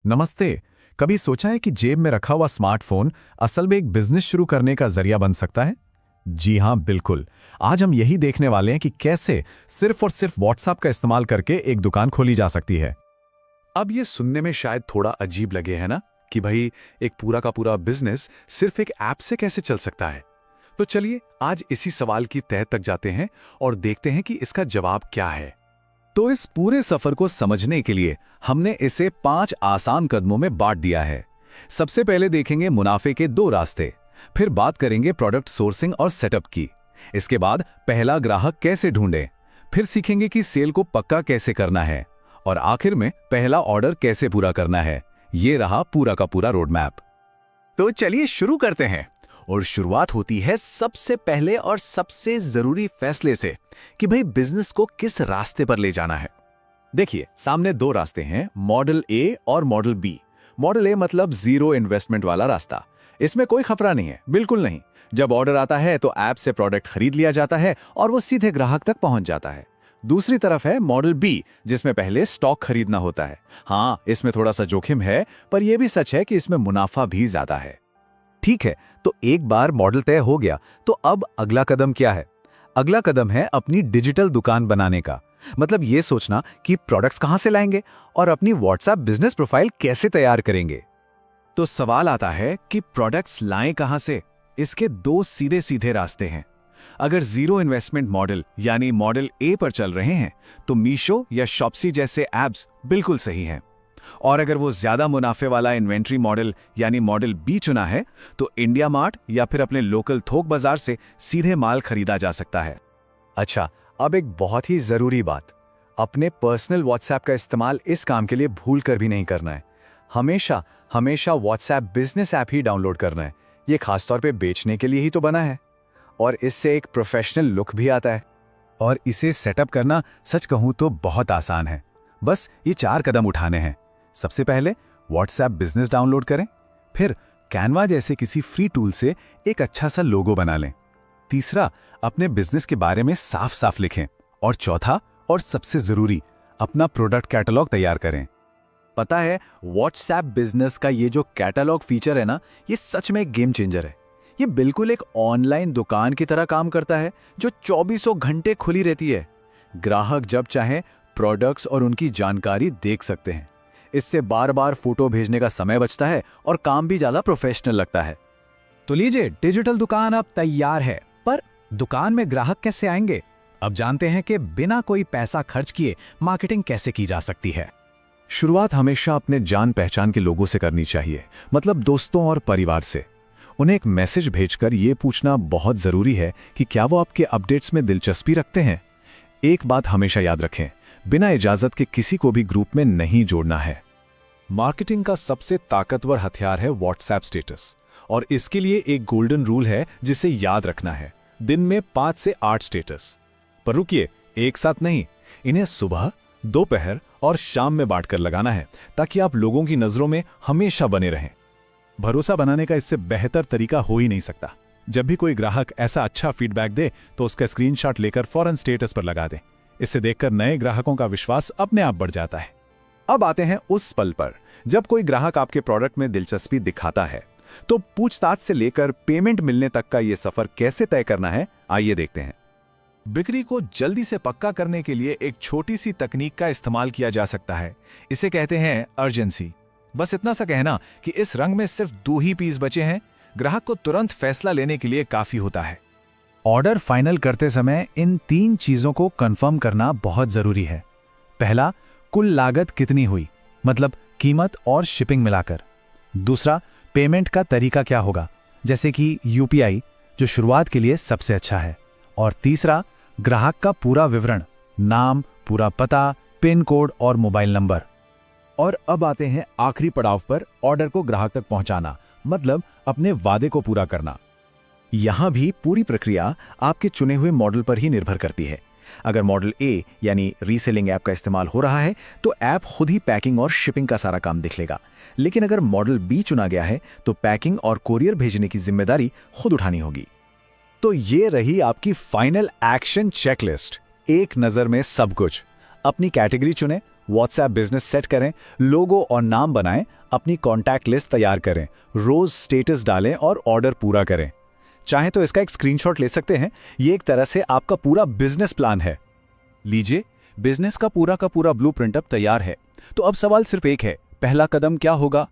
नमस्ते। कभी सोचा है कि जेब में रखा हुआ स्मार्टफोन असल में एक बिजनेस शुरू करने का जरिया बन सकता है? जी हाँ, बिल्कुल। आज हम यही देखने वाले हैं कि कैसे सिर्फ और सिर्फ व्हाट्सएप का इस्तेमाल करके एक दुकान खोली जा सकती है। अब ये सुनने में शायद थोड़ा अजीब लगे है ना कि भाई एक पूरा का पूरा बिजनेस सिर्फ एक ऐप से कैसे चल सकता है। तो चलिए आज इसी सवाल की तह तक जाते हैं और देखते हैं कि इसका जवाब क्या है। तो इस पूरे सफर को समझने के लिए हमने इसे 5 आसान कदमों में बांट दिया है। सबसे पहले देखेंगे मुनाफे के 2 रास्ते, फिर बात करेंगे प्रोडक्ट सोर्सिंग और सेटअप की। इसके बाद पहला ग्राहक कैसे ढूंढें, फिर सीखेंगे कि सेल को पक्का कैसे करना है और आखिर में पहला ऑर्डर कैसे पूरा करना है। ये रहा पूरा का पूरा रोड मैप। तो चलिए शुरू करते हैं और शुरुआत होती है सबसे पहले और सबसे जरूरी फैसले से कि भाई बिजनेस को किस रास्ते पर ले जाना है। देखिए सामने 2 रास्ते हैं, मॉडल ए और मॉडल बी। मॉडल ए मतलब जीरो इन्वेस्टमेंट वाला रास्ता। इसमें कोई खतरा नहीं है, बिल्कुल नहीं। जब ऑर्डर आता है तो ऐप से प्रोडक्ट खरीद लिया जाता है और वो सीधे ग्राहक तक पहुंच जाता है। दूसरी तरफ है मॉडल बी, जिसमें पहले स्टॉक खरीदना होता है। हाँ, इसमें थोड़ा सा जोखिम है, पर यह भी सच है कि इसमें मुनाफा भी ज्यादा है। ठीक है, तो एक बार मॉडल तय हो गया तो अब अगला कदम क्या है? अगला कदम है अपनी डिजिटल दुकान बनाने का। मतलब ये सोचना कि प्रोडक्ट्स कहां से लाएंगे और अपनी व्हाट्सएप बिजनेस प्रोफाइल कैसे तैयार करेंगे। तो सवाल आता है कि प्रोडक्ट्स लाएं कहां से। इसके 2 सीधे सीधे रास्ते हैं। अगर जीरो इन्वेस्टमेंट मॉडल यानी मॉडल ए पर चल रहे हैं तो मीशो या शॉप्सी जैसे ऐप्स बिल्कुल सही हैं। और अगर वो ज्यादा मुनाफे वाला इन्वेंट्री मॉडल यानी मॉडल बी चुना है तो इंडिया मार्ट या फिर अपने लोकल थोक बाजार से सीधे माल खरीदा जा सकता है। अच्छा, अब एक बहुत ही जरूरी बात, अपने पर्सनल व्हाट्सएप का इस्तेमाल इस काम के लिए भूल कर भी नहीं करना है। हमेशा हमेशा व्हाट्सएप बिजनेस ऐप ही डाउनलोड करना है। ये खासतौर पे बेचने के लिए ही तो बना है और इससे एक प्रोफेशनल लुक भी आता है। और इसे सेटअप करना सच कहूं तो बहुत आसान है। बस ये 4 कदम उठाने हैं। सबसे पहले व्हाट्सएप बिजनेस डाउनलोड करें, फिर कैनवा जैसे किसी फ्री टूल से एक अच्छा सा लोगो बना लें। तीसरा, अपने बिजनेस के बारे में साफ साफ लिखें। और चौथा और सबसे जरूरी, अपना प्रोडक्ट कैटलॉग तैयार करें। पता है व्हाट्सएप बिजनेस का ये जो कैटलॉग फीचर है ना, ये सच में एक गेम चेंजर है। ये बिल्कुल एक ऑनलाइन दुकान की तरह काम करता है जो 24 घंटे खुली रहती है। ग्राहक जब चाहे प्रोडक्ट्स और उनकी जानकारी देख सकते हैं। इससे बार बार फोटो भेजने का समय बचता है और काम भी ज्यादा प्रोफेशनल लगता है। तो लीजिए, डिजिटल दुकान अब तैयार है। पर दुकान में ग्राहक कैसे आएंगे? अब जानते हैं कि बिना कोई पैसा खर्च किए मार्केटिंग कैसे की जा सकती है। शुरुआत हमेशा अपने जान पहचान के लोगों से करनी चाहिए, मतलब दोस्तों और परिवार से। उन्हें एक मैसेज भेजकर यह पूछना बहुत जरूरी है कि क्या वो आपके अपडेट्स में दिलचस्पी रखते हैं। एक बात हमेशा याद रखें, बिना इजाजत के किसी को भी ग्रुप में नहीं जोड़ना है। मार्केटिंग का सबसे ताकतवर हथियार है व्हाट्सएप स्टेटस, और इसके लिए एक गोल्डन रूल है जिसे याद रखना है। दिन में 5 से 8 स्टेटस। पर रुकिए, एक साथ नहीं, इन्हें सुबह, दोपहर और शाम में बांटकर लगाना है ताकि आप लोगों की नजरों में हमेशा बने रहें। भरोसा बनाने का इससे बेहतर तरीका हो ही नहीं सकता। जब भी कोई ग्राहक ऐसा अच्छा फीडबैक दे तो उसका स्क्रीनशॉट लेकर फौरन स्टेटस पर लगा दें। इससे देखकर नए ग्राहकों का विश्वास अपने आप बढ़ जाता है। अब आते हैं उस पल पर जब कोई ग्राहक आपके प्रोडक्ट में दिलचस्पी दिखाता है। तो पूछताछ से लेकर पेमेंट मिलने तक का यह सफर कैसे तय करना है, आइए देखते हैं। बिक्री को जल्दी से पक्का करने के लिए एक छोटी सी तकनीक का इस्तेमाल किया जा सकता है। इसे कहते हैं अर्जेंसी। बस इतना सा कहना कि इस रंग में सिर्फ 2 ही पीस बचे हैं, ग्राहक को तुरंत फैसला लेने के लिए काफी होता है। ऑर्डर फाइनल करते समय इन 3 चीजों को कंफर्म करना बहुत जरूरी है। पहला, कुल लागत कितनी हुई, मतलब कीमत और शिपिंग मिलाकर। दूसरा, पेमेंट का तरीका क्या होगा, जैसे कि यूपीआई, जो शुरुआत के लिए सबसे अच्छा है। और तीसरा, ग्राहक का पूरा विवरण, नाम, पूरा पता, पिन कोड और मोबाइल नंबर। और अब आते हैं आखिरी पड़ाव पर, ऑर्डर को ग्राहक तक पहुंचाना, मतलब अपने वादे को पूरा करना। यहां भी पूरी प्रक्रिया आपके चुने हुए मॉडल पर ही निर्भर करती है। अगर मॉडल ए यानी रीसेलिंग ऐप का इस्तेमाल हो रहा है तो ऐप खुद ही पैकिंग और शिपिंग का सारा काम देख लेगा। लेकिन अगर मॉडल बी चुना गया है तो पैकिंग और कोरियर भेजने की जिम्मेदारी खुद उठानी होगी। तो ये रही आपकी फाइनल एक्शन चेकलिस्ट। एक नजर में सब कुछ। अपनी कैटेगरी चुनें, व्हाट्सएप बिजनेस सेट करें, लोगो और नाम बनाएं, अपनी कॉन्टैक्ट लिस्ट तैयार करें, रोज स्टेटस डालें और ऑर्डर पूरा करें। चाहे तो इसका एक स्क्रीनशॉट ले सकते हैं। ये एक तरह से आपका पूरा बिजनेस प्लान है। लीजिए, बिजनेस का पूरा ब्लूप्रिंट अब तैयार है। तो अब सवाल सिर्फ एक है, पहला कदम क्या होगा?